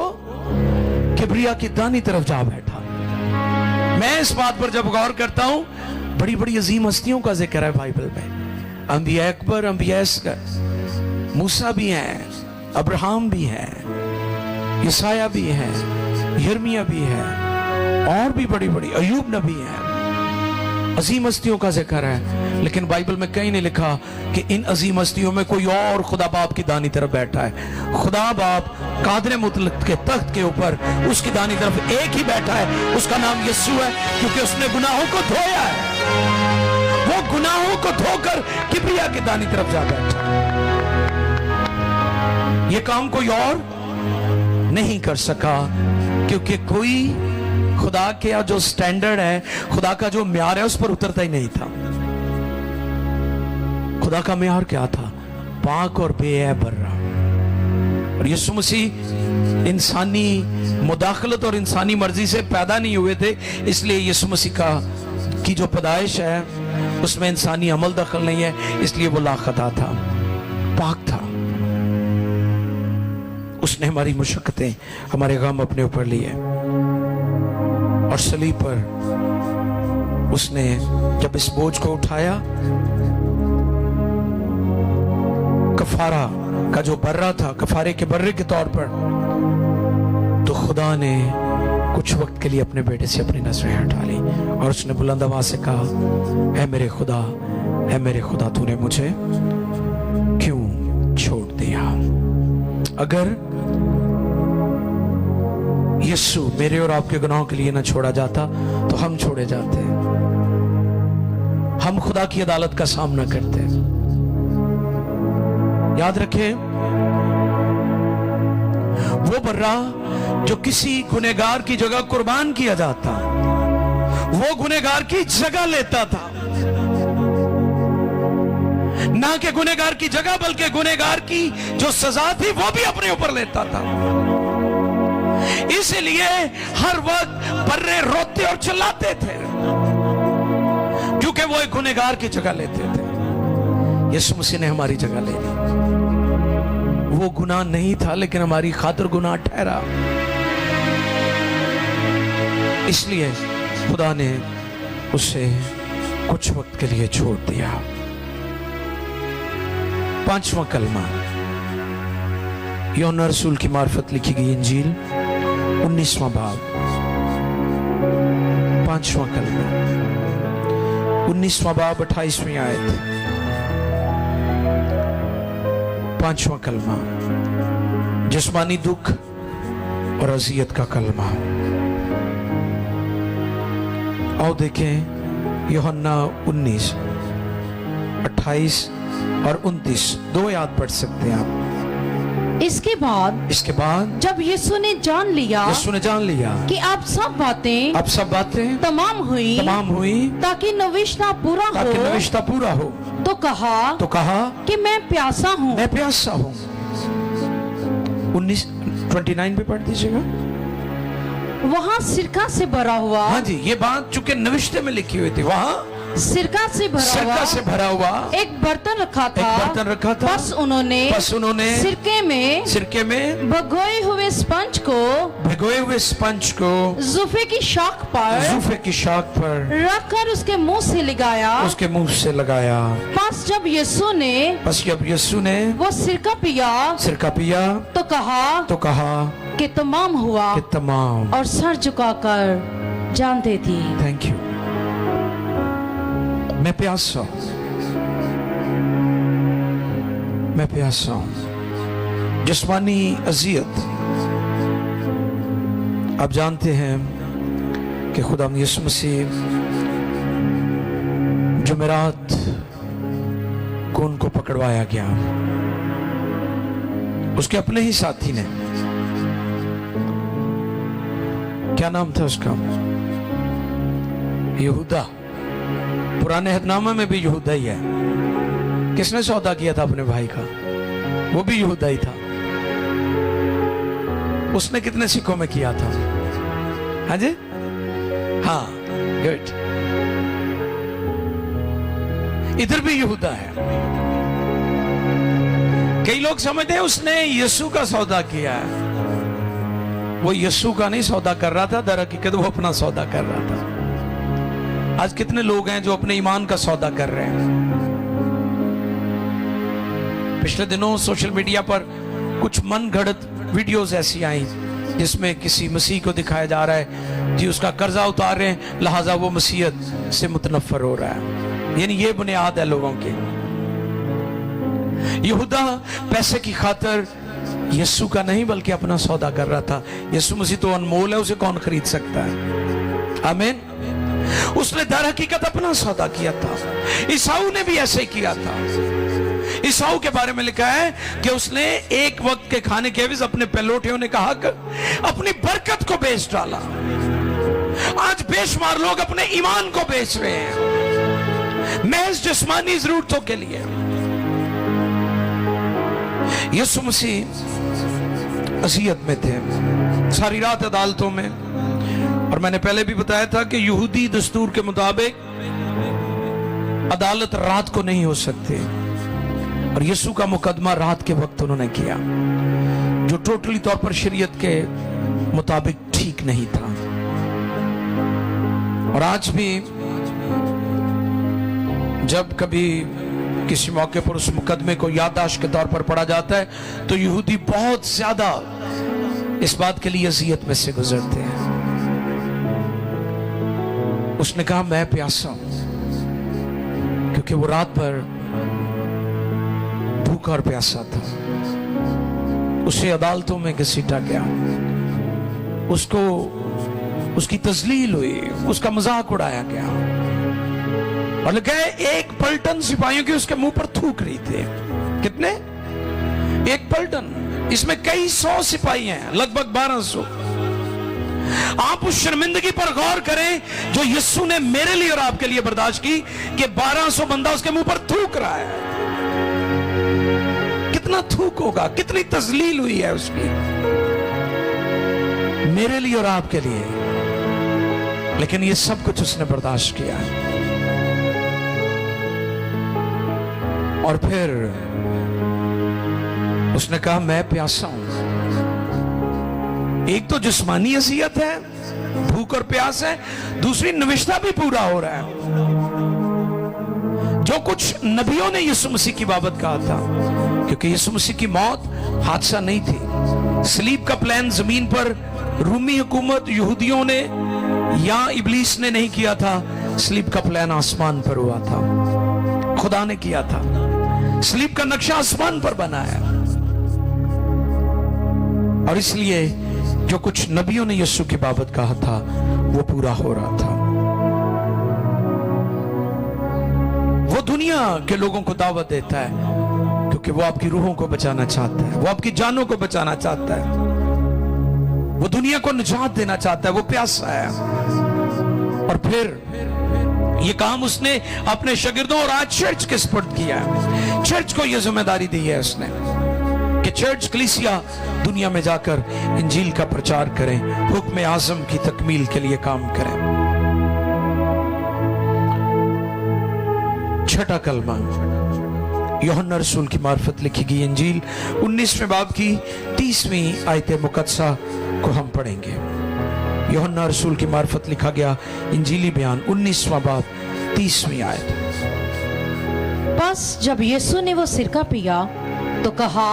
किबरिया की दानी तरफ जा बैठा। मैं इस बात पर जब गौर करता हूं, बड़ी बड़ी अजीम हस्तियों का जिक्र है बाइबल में। अंबिया अकबर, अंबिया मूसा भी हैं, अब्राहम भी हैं, ईसाया भी हैं, यिर्मयाह भी है, और भी बड़ी बड़ी, अयूब नबी हैं, अजीम हस्तियों का जिक्र है। लेकिन बाइबल में कहीं नहीं लिखा कि इन अजीम हस्तियों में कोई और खुदा बाप की दानी तरफ बैठा है। खुदा बाप कादिर मुतलक के तख्त के ऊपर उसकी दानी तरफ एक ही बैठा है, उसका नाम यीशु है, क्योंकि उसने गुनाहों को धोया है। वो गुनाहों को धोकर किबरिया की दानी तरफ जा बैठा। ये काम कोई और नहीं कर सका, क्योंकि कोई खुदा के जो स्टैंडर्ड है, खुदा का जो म्यार है, उस पर उतरता ही नहीं था। खुदा का म्यार क्या था? पाक और बेऐब बर्रा। और यीशु मसीह इंसानी मुदाखलत और इंसानी मर्जी से पैदा नहीं हुए थे, इसलिए यीशु मसीह की जो पैदाइश है उसमें इंसानी अमल दखल नहीं है, इसलिए वो लाखता था, पाक था। उसने हमारी मुशक्कतें, हमारे गम अपने ऊपर लिए, और सलीब पर उसने जब इस बोझ को उठाया, कफारा का जो बर्रा था, कफारे के बर्रे के तौर पर, तो खुदा ने कुछ वक्त के लिए अपने बेटे से अपनी नजरें हटा ली, और उसने बुलंद आवाज से कहा, ऐ मेरे खुदा, ऐ मेरे खुदा, तूने मुझे क्यों छोड़ दिया? अगर यीशु मेरे और आपके गुनाहों के लिए ना छोड़ा जाता तो हम छोड़े जाते, हम खुदा की अदालत का सामना करते। याद रखें, वो बर्रा जो किसी गुनहगार की जगह कुर्बान किया जाता, वो गुनहगार की जगह लेता था, ना कि गुनहगार की जगह, बल्कि गुनहगार की जो सजा थी वो भी अपने ऊपर लेता था। इसलिए हर वक्त बर्रे रोते और चिल्लाते थे, क्योंकि वो एक गुनहगार की जगह लेते थे। यीशु मसीह ने हमारी जगह ले ली। वो गुनाह नहीं था, लेकिन हमारी खातिर गुनाह ठहरा, इसलिए खुदा ने उसे कुछ वक्त के लिए छोड़ दिया। 5वां कलमा, यूहन्ना रसूल की मार्फत लिखी गई इंजील, 19वां बाब, 5वां कलमा, 19वां बाब, 28वीं आयत, 5वां कलमा, जिस्मानी दुख और अजियत का कलमा। आओ देखें यूहन्ना 19, 28 और 29, 2 याद पढ़ सकते हैं आप। इसके बाद जब यीशु ने जान लिया कि आप सब बातें तमाम हुई ताकि नविश्ता पूरा हो, तो कहा कि मैं प्यासा हूँ। 29 पे पढ़ दीजिएगा। वहाँ सिरका से भरा हुआ, हाँ जी, ये बात चूंकि नविश्ते में लिखी हुई थी, वहाँ सिरका से भरा हुआ एक बर्तन रखा था। बस उन्होंने सिरके में भिगोए हुए स्पंज को जूफे की शाख पर रखकर उसके मुंह से लगाया। बस जब यीशु ने वो सिरका पिया तो कहा कि तमाम हुआ, और सर झुकाकर जानते थी। Thank you. मैं प्यासा हूं। जिस्मानी अजियत, आप जानते हैं कि खुदा यीशु मसीह जुमेरात को उनको पकड़वाया गया, उसके अपने ही साथी ने, क्या नाम था उसका? यहूदा। पुराने अहदनामे में भी यहूदा ही है। किसने सौदा किया था अपने भाई का? वो भी यहूदा ही था। उसने कितने सिक्कों में किया था? हाँ जी, हाँ, गुड। इधर भी यहूदा है। कई लोग समझते हैं उसने यीशु का सौदा किया है। वो यीशु का नहीं सौदा कर रहा था, दर हकीकत वो अपना सौदा कर रहा था। आज कितने लोग हैं जो अपने ईमान का सौदा कर रहे हैं। पिछले दिनों सोशल मीडिया पर कुछ मनगढ़ंत वीडियोस ऐसी आई जिसमें किसी मसीह को दिखाया जा रहा है जी उसका कर्जा उतार रहे हैं, लिहाजा वो मसीहत से मुतनफर हो रहा है। यानी ये बुनियाद है लोगों की। यहूदा पैसे की खातिर यीशु का नहीं बल्कि अपना सौदा कर रहा था। यीशु मसीह तो अनमोल है, उसे कौन खरीद सकता है। आमीन। उसने दर हकीकत अपना सौदा किया था। ईसाऊ ने भी ऐसे ही किया था। ईसाऊ के बारे में लिखा है कि उसने एक वक्त के खाने के एवज अपने पहलोठियों ने कहा कि अपनी बरकत को बेच डाला। आज बेशुमार लोग अपने ईमान को बेच रहे हैं महज जिस्मानी जरूरतों के लिए। यीशु मसीह अज़ियत में थे, सारी रात अदालतों में। और मैंने पहले भी बताया था कि यहूदी दस्तूर के मुताबिक अदालत रात को नहीं हो सकती, और यीशु का मुकदमा रात के वक्त उन्होंने किया, जो टोटली तौर पर शरीयत के मुताबिक ठीक नहीं था। और आज भी जब कभी किसी मौके पर उस मुकदमे को याददाश्त के तौर पर पढ़ा जाता है तो यहूदी बहुत ज्यादा इस बात के लिए अज़ियत में से गुजरते हैं। उसने कहा मैं प्यासा हूं, क्योंकि वो रात भर भूखा और प्यासा था। उसे अदालतों में घसीटा गया, उसको उसकी तजलील हुई, उसका मजाक उड़ाया गया, और लगे एक पलटन सिपाहियों की उसके मुंह पर थूक रही थे। कितने? एक पलटन। इसमें कई 100 सिपाही हैं, लगभग 1200। आप उस शर्मिंदगी पर गौर करें जो यीशु ने मेरे लिए और आपके लिए बर्दाश्त की, कि 1200 बंदा उसके मुंह पर थूक रहा है। कितना थूक होगा, कितनी तजलील हुई है उसकी मेरे लिए और आपके लिए। लेकिन ये सब कुछ उसने बर्दाश्त किया। और फिर उसने कहा मैं प्यासा हूं। एक तो जिस्मानी अज़ियत है, भूख और प्यास है, दूसरी नविश्ता भी पूरा हो रहा है। जो कुछ नबियों ने यीशु मसीह की बाबत कहा था, क्योंकि यीशु मसीह की मौत हादसा नहीं थी। सलीब का प्लान जमीन पर रूमी हुकूमत, यहूदियों ने या इब्लीस ने नहीं किया था। सलीब का प्लान आसमान पर हुआ था, खुदा ने किया था। सलीब का नक्शा आसमान पर बना है, और इसलिए जो कुछ नबियों ने यीशु की बाबत कहा था वो पूरा हो रहा था। वो दुनिया के लोगों को दावत देता है, क्योंकि वो आपकी रूहों को बचाना चाहता है, वो आपकी जानों को बचाना चाहता है, वो दुनिया को निजात देना चाहता है, वो प्यासा है। और फिर ये काम उसने अपने शागिर्दों और आज चर्च के सुपुर्द किया है। चर्च को यह जिम्मेदारी दी है उसने कि चर्च कलीसिया दुनिया में जाकर इंजील का प्रचार करें, हुक्म आज़म की तकमील के लिए काम करें। छठा कलमा यूहन्ना रसूल की मार्फत लिखी गई इंजील 19वें बाब की 30वीं आयत मुकद्दसा को हम पढ़ेंगे। यूहन्ना रसूल की मार्फत लिखा गया इंजीली बयान 19वां बाब 30वीं आयत। बस जब यीशु ने वो सिरका पिया तो कहा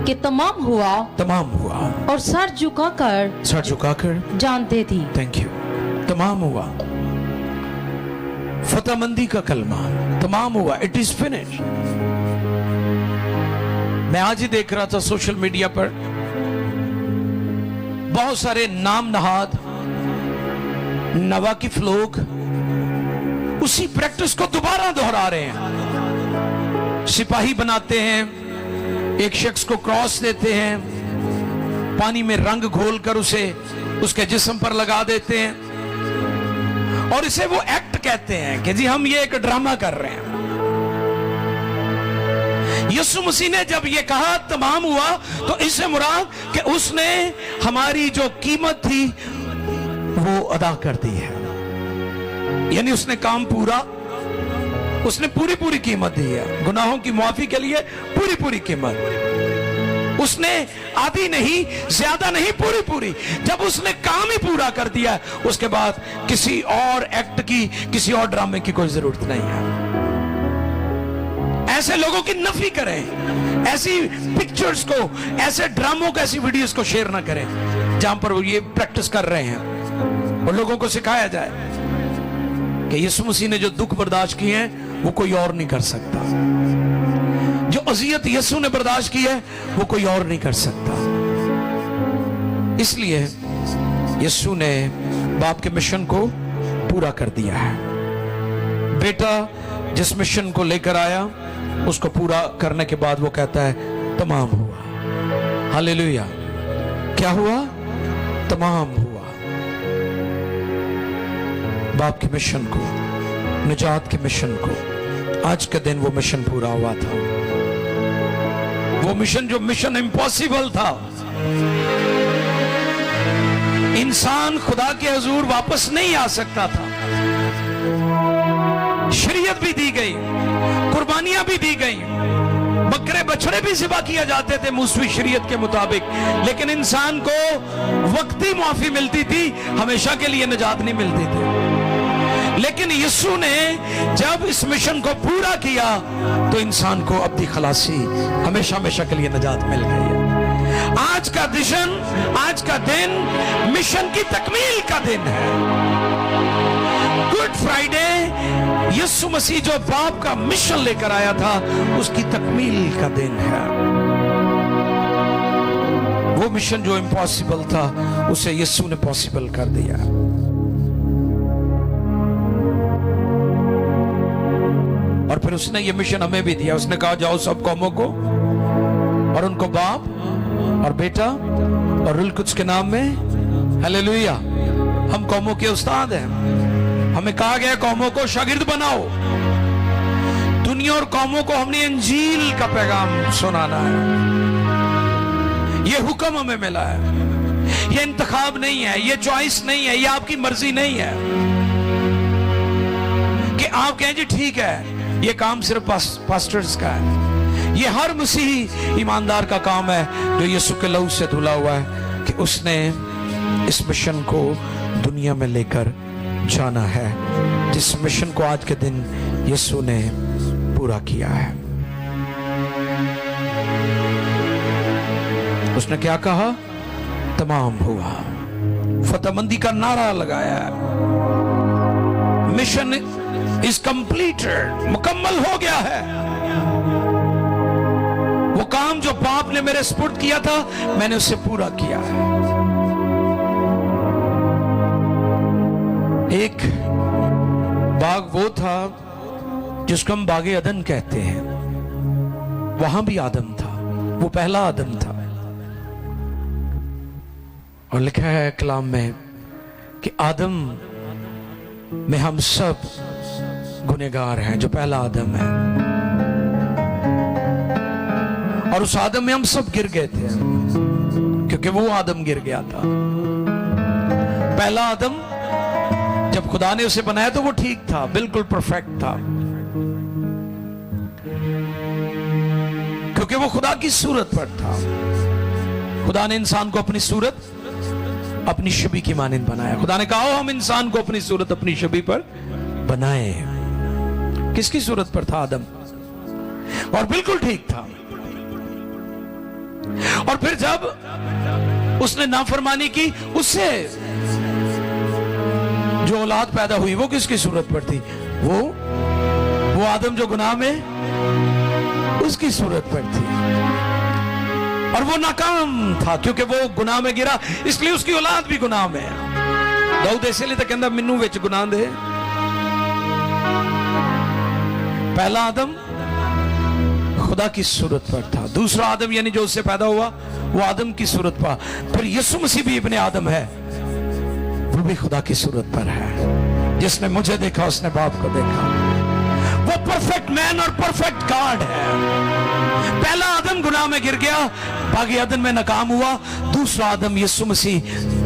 कि तमाम हुआ, तमाम हुआ, और सर झुकाकर जानते थी। Thank you. तमाम हुआ, फतहमंदी का कलमा, तमाम हुआ, इट इज फिनिश। मैं आज ही देख रहा था सोशल मीडिया पर बहुत सारे नाम नहाद नवाकिफ लोग उसी प्रैक्टिस को दोबारा दोहरा रहे हैं। सिपाही बनाते हैं, एक शख्स को क्रॉस देते हैं, पानी में रंग घोलकर उसे उसके जिस्म पर लगा देते हैं, और इसे वो एक्ट कहते हैं कि जी हम ये एक ड्रामा कर रहे हैं। यीशु मसीह ने जब ये कहा तमाम हुआ तो इससे मुराद कि उसने हमारी जो कीमत थी वो अदा कर दी है, यानी उसने काम पूरा उसने पूरी पूरी कीमत दी है, गुनाहों की माफी के लिए पूरी पूरी कीमत। उसने आधी नहीं, ज्यादा नहीं, पूरी पूरी। जब उसने काम ही पूरा कर दिया, उसके बाद किसी और एक्ट की, किसी और ड्रामे की कोई जरूरत नहीं है। ऐसे लोगों की नफी करें, ऐसी पिक्चर्स को, ऐसे ड्रामों को, ऐसी वीडियोस को शेयर ना करें जहां पर वो ये प्रैक्टिस कर रहे हैं। और लोगों को सिखाया जाए कि यीशु मसीह ने जो दुख बर्दाश्त किए हैं वो कोई और नहीं कर सकता, जो अजियत यीशु ने बर्दाश्त की है वो कोई और नहीं कर सकता। इसलिए यीशु ने बाप के मिशन को पूरा कर दिया है। बेटा जिस मिशन को लेकर आया उसको पूरा करने के बाद वो कहता है तमाम हुआ। हालेलुया। क्या हुआ? तमाम हुआ। बाप के मिशन को, निजात के मिशन को, आज के दिन वो मिशन पूरा हुआ था। वो मिशन जो मिशन इम्पॉसिबल था, इंसान खुदा के हुजूर वापस नहीं आ सकता था। शरीयत भी दी गई, कुर्बानियां भी दी गई, बकरे बछड़े भी ज़िबा किया जाते थे मूसवी शरीयत के मुताबिक, लेकिन इंसान को वक्ती माफी मिलती थी, हमेशा के लिए निजात नहीं मिलती थी। लेकिन यीशु ने जब इस मिशन को पूरा किया तो इंसान को अपनी खलासी, हमेशा हमेशा के लिए निजात मिल गई है। आज का दिन, आज का दिन मिशन की तकमील का दिन है। गुड फ्राइडे यीशु मसीह जो बाप का मिशन लेकर आया था उसकी तकमील का दिन है। वो मिशन जो इम्पॉसिबल था उसे यीशु ने पॉसिबल कर दिया। और फिर उसने ये मिशन हमें भी दिया। उसने कहा जाओ सब कौमों को और उनको बाप और बेटा और रूह कुद्स के नाम में, हालेलुया। हम कौमों के उस्ताद हैं। हमें कहा गया कौमों को शागिर्द बनाओ। दुनिया और कौमों को हमने इंजील का पैगाम सुनाना है। यह हुक्म हमें मिला है। यह इंतखाब नहीं है, यह चॉइस नहीं है, यह आपकी मर्जी नहीं है कि आप कहें जी ठीक है यह काम सिर्फ पास्टर्स का है। यह हर मसीही ईमानदार का काम है जो यीशु के लहू से धुला हुआ है कि उसने इस मिशन को दुनिया में लेकर जाना है, जिस मिशन को आज के दिन यीशु ने पूरा किया है। उसने क्या कहा? तमाम हुआ। फतेहमंदी का नारा लगाया। मिशन इज कंप्लीटेड, मुकम्मल हो गया है। वो काम जो बाप ने मेरे सुपुर्द किया था मैंने उसे पूरा किया है। एक बाग वो था जिसको हम बागे अदन कहते हैं, वहां भी आदम था, वो पहला आदम था। और लिखा है कलाम में कि आदम में हम सब गुनहगार हैं, जो पहला आदम है। और उस आदम में हम सब गिर गए थे क्योंकि वो आदम गिर गया था। पहला आदम जब खुदा ने उसे बनाया तो वो ठीक था, बिल्कुल परफेक्ट था, क्योंकि वो खुदा की सूरत पर था। खुदा ने इंसान को अपनी सूरत, अपनी शबी की मानिंद बनाया। खुदा ने कहा हम इंसान को अपनी सूरत, अपनी शबी पर बनाए। किसकी सूरत पर था? आदम। और बिल्कुल ठीक था। और फिर जब उसने नाफरमानी की, उससे जो औलाद पैदा हुई वो किसकी सूरत पर थी? वो आदम जो गुनाह में, उसकी सूरत पर थी। और वो नाकाम था क्योंकि वो गुनाह में गिरा, इसलिए उसकी औलाद भी गुनाह में है। दाऊद इसलिए तो कहता मैनू विच गुनाह दे। पहला आदम खुदा की सूरत पर था। दूसरा आदम यानी जो उससे पैदा हुआ वो आदम की सूरत पर। फिर यीशु मसीह भी इब्ने आदम है, वो भी खुदा की सूरत पर है। जिसने मुझे देखा उसने बाप को देखा। वो परफेक्ट मैन और परफेक्ट गॉड है। पहला आदम गुनाह में गिर गया, बागी आदम में नाकाम हुआ। दूसरा आदम यीशु मसीह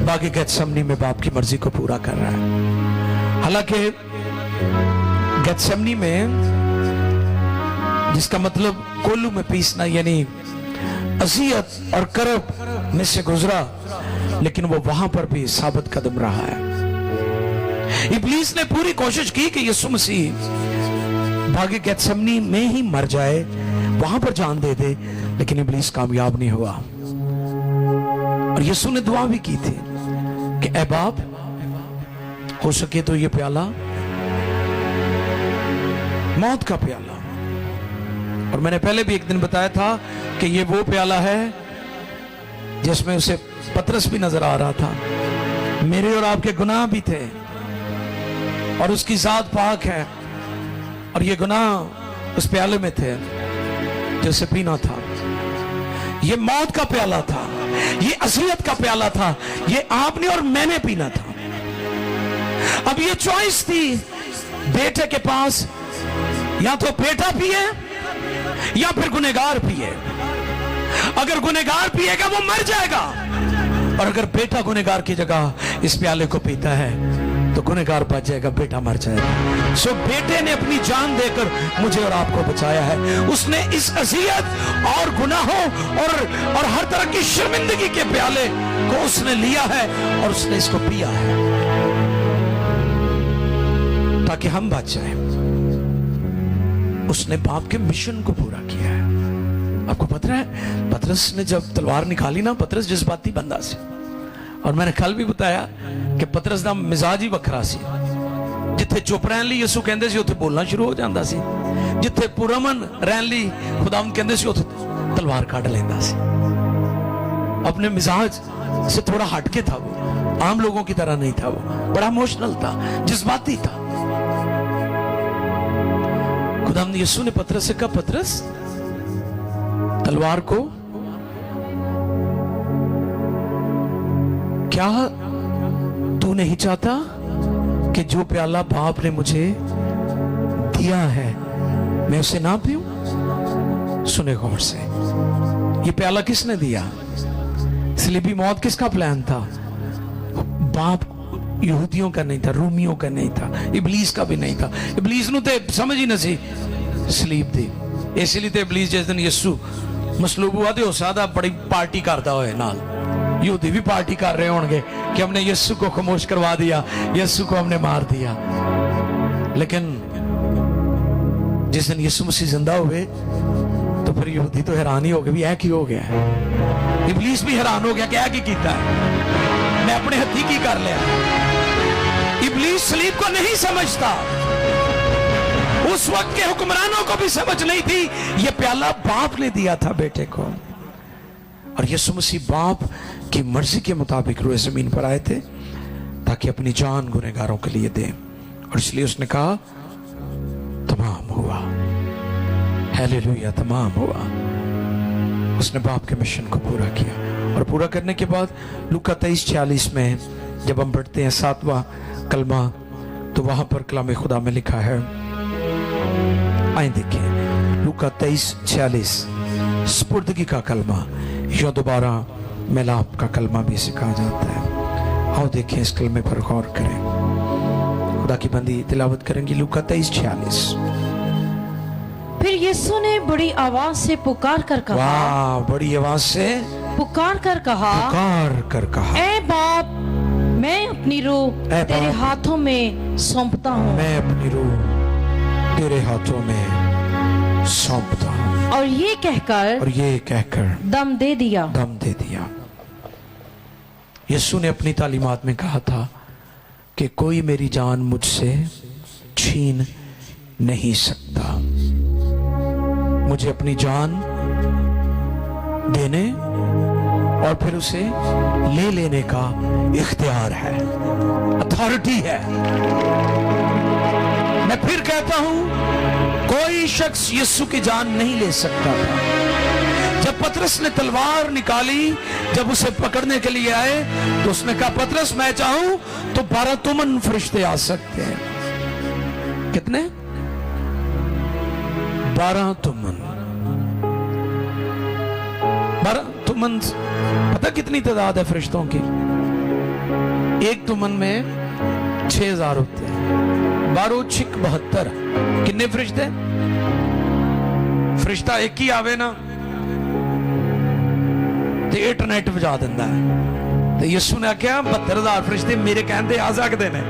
बागी गेत्सेमनी में बाप की मर्जी को पूरा कर रहा है। हालांकि गेत्सेमनी में जिसका मतलब कोल्लू में पीसना, यानी अज़ियत और करब में से गुजरा, लेकिन वो वहां पर भी साबित कदम रहा है। इब्लीस ने पूरी कोशिश की कि यीशु मसीह भागे गेत्सेमनी में ही मर जाए, वहां पर जान दे दे, लेकिन इब्लीस कामयाब नहीं हुआ। और यीशु ने दुआ भी की थी कि ऐ बाप, हो सके तो ये प्याला, मौत का प्याला, और मैंने पहले भी एक दिन बताया था कि ये वो प्याला है जिसमें उसे पतरस भी नजर आ रहा था, मेरे और आपके गुनाह भी थे, और उसकी जात पाक है, और ये गुनाह उस प्याले में थे जो उसे पीना था। ये मौत का प्याला था, ये अज़ियत का प्याला था, ये आपने और मैंने पीना था। अब ये चॉइस थी बेटे के पास, या तो बेटा पिए या फिर गुनहगार पिए। अगर गुनहगार पिएगा वो मर जाएगा, और अगर बेटा गुनहगार की जगह इस प्याले को पीता है तो गुनहगार बच जाएगा, बेटा मर जाएगा। सो बेटे ने अपनी जान देकर मुझे और आपको बचाया है। उसने इस अज़ियत और गुनाहों और हर तरह की शर्मिंदगी के प्याले को उसने लिया है और उसने इसको पिया है ताकि हम बच जाएं। उसने बाप के मिशन को पूरा किया है। आपको पता है, पतरस ने जब तलवार निकाली ना, पतरस जज्बाती बंदा से, और मैंने कल भी बताया कि पतरस दा मिजाज ही वखरा सी। जिथे चुप रहन लई यसू कहंदे सी उत्थे बोलना शुरू हो जांदा सी, जिथे पुरअमन रहन लई खुदावंद कहंदे सी उत्थे तलवार काट लेंदा सी। अपने मिजाज से थोड़ा हटके था वो, आम लोगों की तरह नहीं था वो, बड़ा इमोशनल था, जज्बाती था। खुदावंद यसू ने पतरस से कहा, पतरस तलवार को क्या तू नहीं चाहता कि जो प्याला बाप ने मुझे दिया है मैं उसे ना पीऊं? सुने गौर से, ये प्याला किसने दिया? सलीबी मौत किसका प्लान था? बाप यहूदियों का नहीं था, रोमियों का नहीं था, इब्लीस का भी नहीं था। इब्लीस नूं ते समझ ही नहीं सलीब दी, इसलिए तो इब्लीस जिस दिन यीशु मसलूब हुआ तो हो सकदा बड़ी पार्टी करता होए, नाल यहूदी भी पार्टी कर रहे होंगे कि हमने यीशु को खामोश करवा दिया, यीशु को हमने मार दिया। लेकिन जिस दिन यीशु मसीह जिंदा हुए तो फिर यहूदी तो हैरान ही हो गए, भी ऐ की हो गया है। इब्लीस भी हैरान हो गया कि ऐ की कीता है, मैं अपने हथी की कर लिया। इब्लीस सलीब को नहीं समझता, उस वक्त के हुक्मरानों को भी समझ नहीं थी। यह प्याला बाप ने दिया था बेटे को, और यीशु मसीह बाप की मर्जी के मुताबिक रोए जमीन पर आए थे ताकि अपनी जान गुनहगारों के लिए दे। और इसलिए उसने कहा तमाम हुआ, हालेलुया, तमाम हुआ। उसने बाप के मिशन को पूरा किया, और पूरा करने के बाद लूका 23:46 में जब हम पढ़ते हैं 7वां कलमा, तो वहां पर कलाम खुदा में लिखा है, आए देखिए लूका 23:46, स्पुर्दगी का कलमा या दोबारा मिलाप का कलमा भी इसे कहा जाता है। आओ देखें इस कलमे पर गौर करें। खुदा की बंदी तिलावत करेंगी लूका 23:46। फिर यीशु ने बड़ी आवाज से पुकार कर कहा, वाह, बड़ी आवाज से पुकार कर कहा, ऐ बाप, मैं अपनी रूह तेरे हाथों में सौंपता हूँ। मैं अपनी रूह तेरे हाथों में सौंपता हूँ। और ये कहकर दम दे दिया। यीशु ने अपनी तालीमात में कहा था कि कोई मेरी जान मुझसे छीन नहीं सकता। मुझे अपनी जान देने और फिर उसे ले लेने का इख्तियार है, अथॉरिटी है। मैं फिर कहता हूं, कोई शख्स यीशु की जान नहीं ले सकता था। जब पतरस ने तलवार निकाली, जब उसे पकड़ने के लिए आए, तो उसने कहा, पतरस मैं चाहूं तो 12 तुमन फरिश्ते आ सकते हैं। कितने? 12 तुमन। 12 तुमन पता कितनी तादाद है फरिश्तों की? एक तुमन में 6000 होते हैं। 12 6 72, कितने फरिश्ते? फरिश्ता एक ही आवे ना ते इंटरनेट वजा दिंदा है। ते यीशु ने आख्या 72,000 फरिश्ते मेरे कहंदे आ सकते हैं।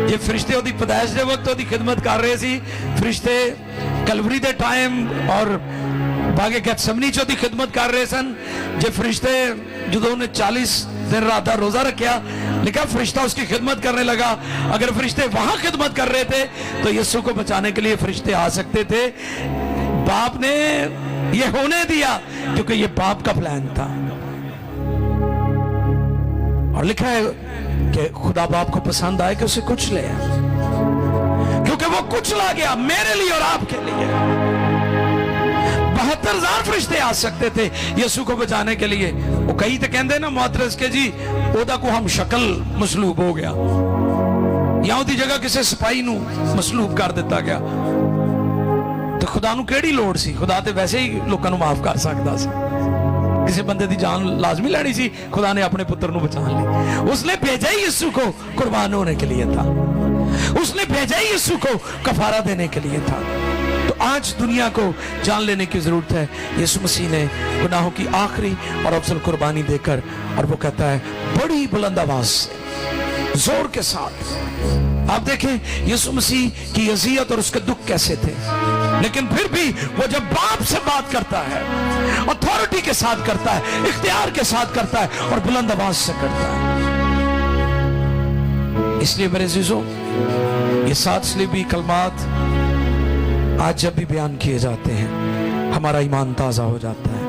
जे फरिश्ते ओदी पैदाइश दे वक्त ओदी खिदमत कर रहे सी, फरिश्ते कलवरी दे टाइम और बागे गैथसेमनी च ओदी खिदमत कर रहे सन, जे फरिश्ते जदों ने 40 दिन रात का रोजा रखा, लिखा फरिश्ता उसकी खिदमत करने लगा। अगर फरिश्ते वहां खिदमत कर रहे थे तो यीशु को बचाने के लिए फरिश्ते आ सकते थे। बाप ने ये होने दिया क्योंकि ये बाप का प्लान था। और लिखा है कि खुदा बाप को पसंद आए कि उसे कुछ ले, क्योंकि वो कुछ ला गया मेरे लिए और आपके लिए। 72,000 फरिश्ते आ सकते थे यीशु को बचाने के लिए। वो कई तो कहते ना मुअत्तरज़ के जी ओदा को हम शक्ल मसलूब हो गया, या ओदी जगह किसी सिपाही नू मसलूब कर दिता गया। तो खुदा नू केड़ी लोड़ सी? खुदा तो वैसे ही लोगों को माफ कर सकता सी। किसी बंदे की जान लाजमी लेनी सी, खुदा ने अपने पुत्र को बचा ली। उसने भेजा ही यीशु को कुर्बान होने के लिए था, उसने भेजा ही यीशु को कफारा देने के लिए था। तो आज दुनिया को जान लेने की जरूरत है। यीशु मसीह ने गुनाहों की आखिरी और अफजल कुर्बानी देकर, और वो कहता है बड़ी बुलंद आवाज से, जोर के साथ। आप देखें यीशु मसीह की अज़ियत और उसके दुख कैसे थे, लेकिन फिर भी वो जब बाप से बात करता है, अथॉरिटी के साथ करता है, इख्तियार के साथ करता है और बुलंद आवाज से करता है। इसलिए मेरे अज़ीज़ों, ये 7 सलीबी कलमात आज जब भी बयान किए जाते हैं हमारा ईमान ताज़ा हो जाता है।